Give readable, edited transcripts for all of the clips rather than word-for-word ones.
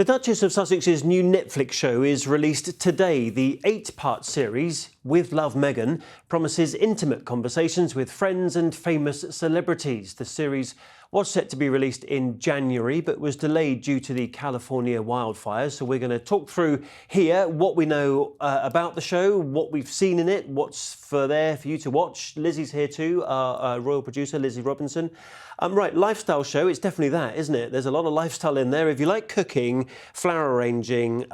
The Duchess of Sussex's new Netflix show is released today. The 8-part series, With Love Meghan, promises intimate conversations with friends and famous celebrities. The series was set to be released in January, but was delayed due to the California wildfires. So we're going to talk through here what we know about the show, what we've seen in it, what's there for you to watch. Lizzie's here too, our royal producer, Lizzie Robinson. Right, lifestyle show, it's definitely that, isn't it? There's a lot of lifestyle in there. If you like cooking, flower arranging,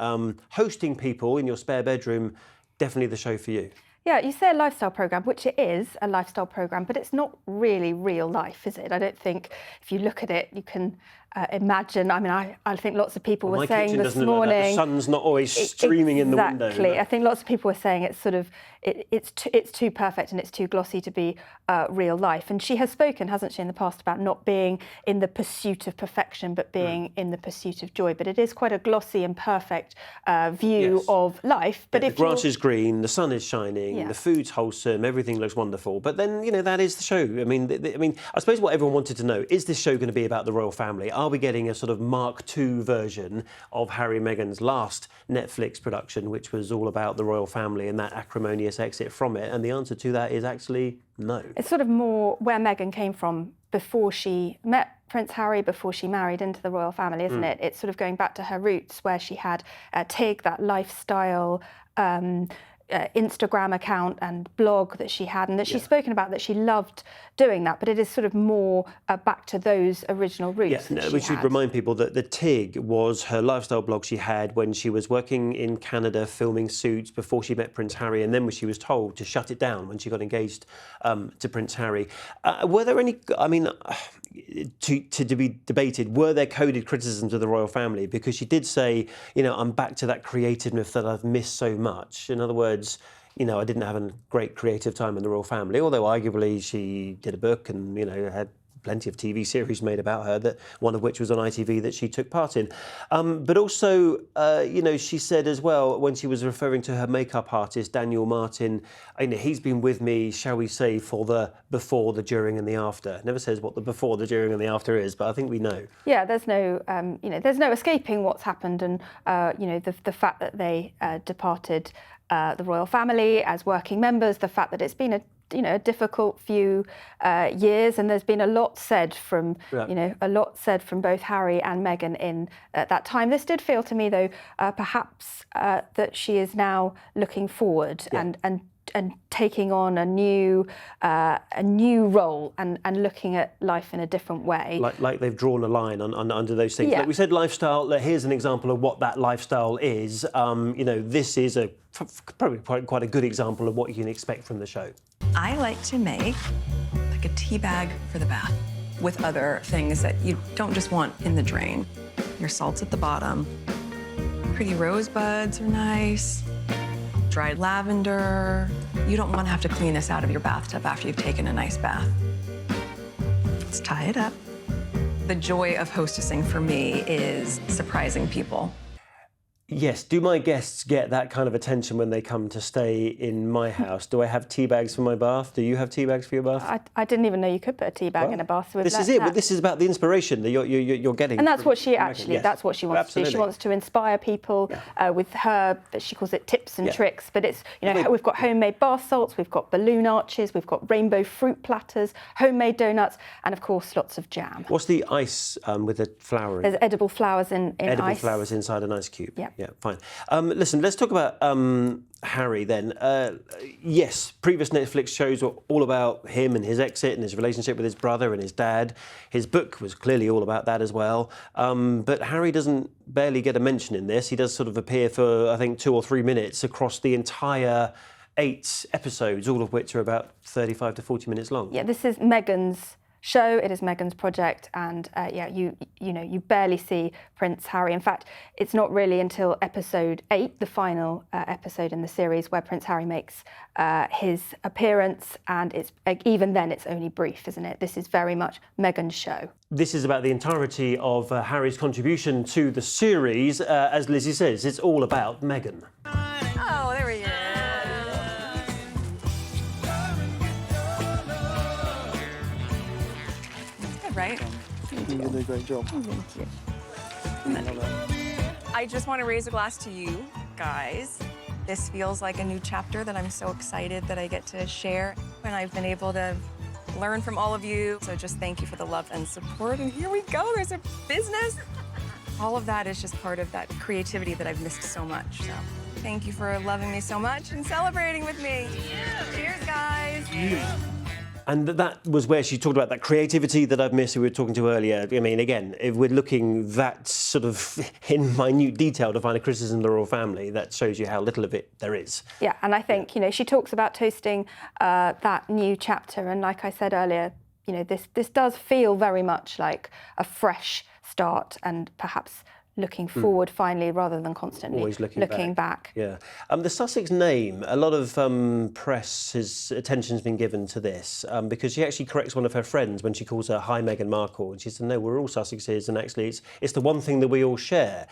hosting people in your spare bedroom, definitely the show for you. Yeah, you say a lifestyle programme, which it is a lifestyle programme, but it's not really real life, is it? I don't think if you look at it, you can imagine. I mean, I think lots of people were saying this morning. Like the sun's not always streaming in the window. Exactly. I think lots of people were saying it's sort of it's too perfect and it's too glossy to be real life. And she has spoken, hasn't she, in the past about not being in the pursuit of perfection, but being in the pursuit of joy. But it is quite a glossy and perfect view of life. But if the grass is green, the sun is shining, the food's wholesome, everything looks wonderful. But then, you know, that is the show. I mean, I suppose what everyone wanted to know, is this show going to be about the royal family? Are we getting a sort of Mark II version of Harry and Meghan's last Netflix production, which was all about the royal family and that acrimonious exit from it? And the answer to that is actually no. It's sort of more where Meghan came from before she met Prince Harry, before she married into the royal family, isn't it? It's sort of going back to her roots, where she had Tig, that lifestyle Instagram account and blog that she had, and that she's spoken about, that she loved doing that, but it is sort of more back to those original roots. We should remind people that the Tig was her lifestyle blog she had when she was working in Canada filming Suits before she met Prince Harry, and then when she was told to shut it down when she got engaged to Prince Harry. Were there any, I mean, to be debated, were there coded criticisms of the royal family? Because she did say, you know, I'm back to that creativeness that I've missed so much. In other words, you know, I didn't have a great creative time in the royal family, although arguably she did a book and, you know, had plenty of TV series made about her, that one of which was on ITV that she took part in. But also, you know, she said as well, when she was referring to her makeup artist, Daniel Martin, you know, he's been with me, shall we say, for the before, the during and the after. It never says what the before, the during and the after is, but I think we know. Yeah, there's no, you know, there's no escaping what's happened, and, you know, the fact that they departed the royal family as working members, the fact that it's been a difficult few years, and there's been a lot said from both Harry and Meghan in that time. This did feel to me, though, perhaps that she is now looking forward and taking on a new role and looking at life in a different way. Like they've drawn a line under those things. Yeah. Like we said, lifestyle. Here's an example of what that lifestyle is. You know, this is probably quite a good example of what you can expect from the show. I like to make like a tea bag for the bath with other things that you don't just want in the drain. Your salt's at the bottom. Pretty rosebuds are nice. Dried lavender. You don't want to have to clean this out of your bathtub after you've taken a nice bath. Let's tie it up. The joy of hostessing for me is surprising people. Yes. Do my guests get that kind of attention when they come to stay in my house? Do I have tea bags for my bath? Do you have tea bags for your bath? I didn't even know you could put a tea bag in a bath. So this is it. But this is about the inspiration that you're getting. And that's what she actually. That's what she wants to do. She wants to inspire people with her. She calls it tips and tricks. But it's, you know, we've got homemade bath salts, we've got balloon arches, we've got rainbow fruit platters, homemade donuts, and of course lots of jam. What's the ice with the flour? There's edible flowers in edible ice. Flowers inside an ice cube. Yeah. Yeah, fine. Listen, let's talk about Harry then. Yes, previous Netflix shows were all about him and his exit and his relationship with his brother and his dad. His book was clearly all about that as well. But Harry doesn't barely get a mention in this. He does sort of appear for, I think, 2 or 3 minutes across the entire 8 episodes, all of which are about 35 to 40 minutes long. Yeah, this is Meghan's show. It is Meghan's project, and you know, you barely see Prince Harry. In fact, it's not really until episode 8, the final episode in the series, where Prince Harry makes his appearance, and it's even then it's only brief, isn't it? This is very much Meghan's show. This is about the entirety of Harry's contribution to the series. As Lizzie says, it's all about Meghan. Oh, there we go. Right? You did a great job. Thank you. I just want to raise a glass to you guys. This feels like a new chapter that I'm so excited that I get to share. And I've been able to learn from all of you. So just thank you for the love and support. And here we go, there's a business. All of that is just part of that creativity that I've missed so much. So thank you for loving me so much and celebrating with me. Cheers, guys. And that was where she talked about that creativity that I've missed, who we were talking to earlier. I mean, again, if we're looking that sort of in minute detail to find a criticism of the royal family, that shows you how little of it there is. Yeah, and I think, she talks about toasting that new chapter. And like I said earlier, this does feel very much like a fresh start and perhaps looking forward finally rather than constantly always looking back. Yeah. The Sussex name, a lot of press attention's been given to this because she actually corrects one of her friends when she calls her "Hi, Meghan Markle," and she said, "No, we're all Sussexes, and actually it's the one thing that we all share."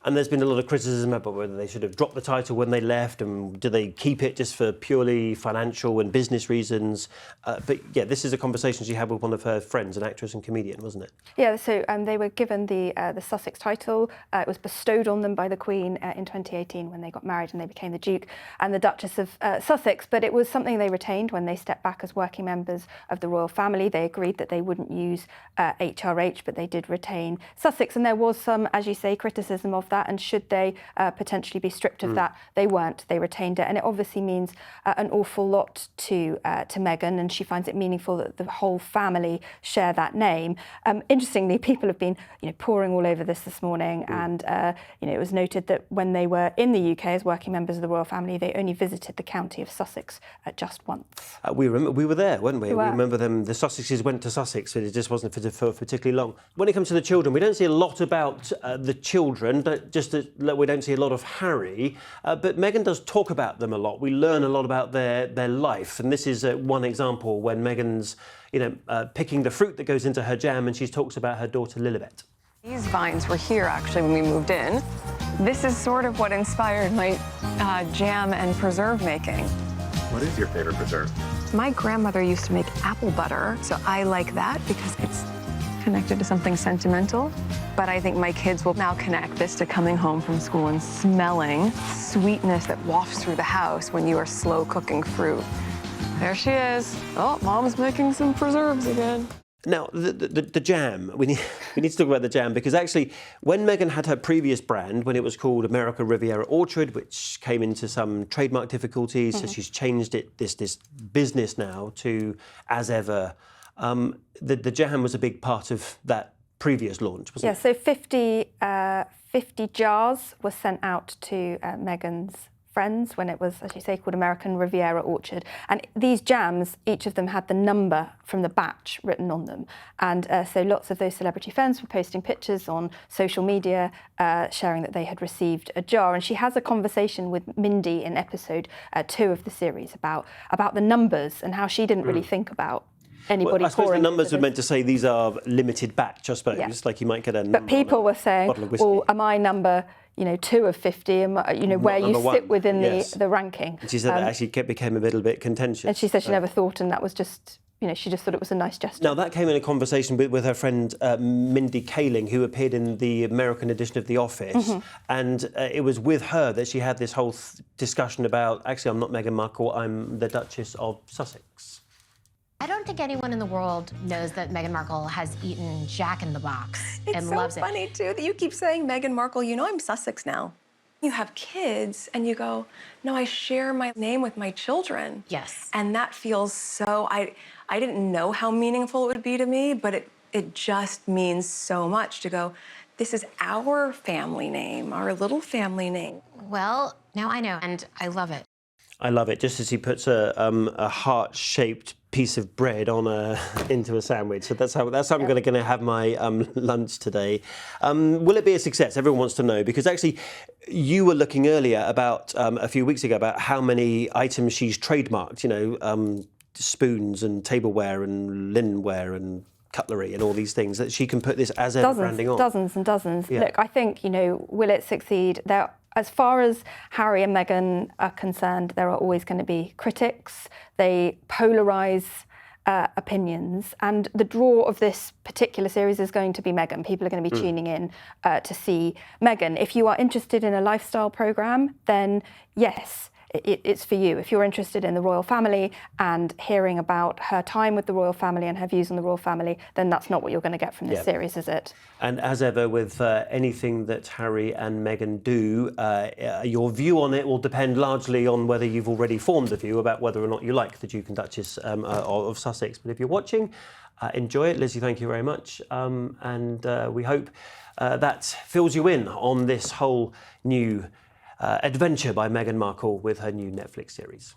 And there's been a lot of criticism about whether they should have dropped the title when they left and do they keep it just for purely financial and business reasons. But yeah, this is a conversation she had with one of her friends, an actress and comedian, wasn't it? Yeah, so they were given the Sussex title. It was bestowed on them by the Queen in 2018 when they got married and they became the Duke and the Duchess of Sussex. But it was something they retained when they stepped back as working members of the royal family. They agreed that they wouldn't use HRH, but they did retain Sussex. And there was some, as you say, criticism of that. And should they potentially be stripped of that? They weren't. They retained it, and it obviously means an awful lot to Meghan, and she finds it meaningful that the whole family share that name. Interestingly, people have been pouring all over this morning, and it was noted that when they were in the UK as working members of the royal family, they only visited the county of Sussex just once. We were there, weren't we? We were. We remember them. The Sussexes went to Sussex, but it just wasn't for particularly long. When it comes to the children, we don't see a lot about the children, but we don't see a lot of Harry, but Meghan does talk about them a lot. We learn a lot about their life, and this is one example when Meghan's, picking the fruit that goes into her jam, and she talks about her daughter Lilibet. These vines were here actually when we moved in. This is sort of what inspired my jam and preserve making. What is your favorite preserve? My grandmother used to make apple butter, so I like that because it's connected to something sentimental. But I think my kids will now connect this to coming home from school and smelling sweetness that wafts through the house when you are slow cooking fruit. There she is. Oh, Mom's making some preserves again. Now, the jam, we need to talk about the jam because actually when Meghan had her previous brand, when it was called America Riviera Orchard, which came into some trademark difficulties, so she's changed it, this business now to As Ever. The jam was a big part of that previous launch, wasn't it? Yeah, so 50 jars were sent out to Meghan's friends when it was, as you say, called American Riviera Orchard. And these jams, each of them had the number from the batch written on them. And so lots of those celebrity friends were posting pictures on social media, sharing that they had received a jar. And she has a conversation with Mindy in episode 2 of the series about the numbers and how she didn't really think about anybody. Well, I suppose the numbers into were meant to say these are limited batch, I suppose, Yeah. like you might get a number. But people were saying, well, am I number 2 of 50, where you sit within the ranking. And she said that actually became a little bit contentious. And she said she never thought, and that was just, she just thought it was a nice gesture. Now, that came in a conversation with her friend Mindy Kaling, who appeared in the American edition of The Office. And it was with her that she had this whole discussion about, actually, I'm not Meghan Markle, I'm the Duchess of Sussex. I don't think anyone in the world knows that Meghan Markle has eaten Jack in the Box and loves it. It's so funny, too, that you keep saying Meghan Markle. I'm Sussex now. You have kids, and you go, no, I share my name with my children. Yes. And that feels so... I didn't know how meaningful it would be to me, but it just means so much to go, this is our family name, our little family name. Well, now I know, and I love it. I love it, just as he puts a heart-shaped piece of bread on into a sandwich. So that's how I'm going to have my lunch today. Will it be a success? Everyone wants to know, because actually you were looking earlier about a few weeks ago about how many items she's trademarked. Spoons and tableware and linenware and cutlery and all these things that she can put this As Ever branding on. Dozens and dozens. Yeah. Look, I think will it succeed? As far as Harry and Meghan are concerned, there are always going to be critics. They polarise opinions. And the draw of this particular series is going to be Meghan. People are going to be tuning in to see Meghan. If you are interested in a lifestyle programme, then yes, it's for you. If you're interested in the royal family and hearing about her time with the royal family and her views on the royal family, then that's not what you're going to get from this series, is it? And as ever with anything that Harry and Meghan do, your view on it will depend largely on whether you've already formed a view about whether or not you like the Duke and Duchess of Sussex. But if you're watching, enjoy it. Lizzie, thank you very much. And we hope that fills you in on this whole new adventure by Meghan Markle with her new Netflix series.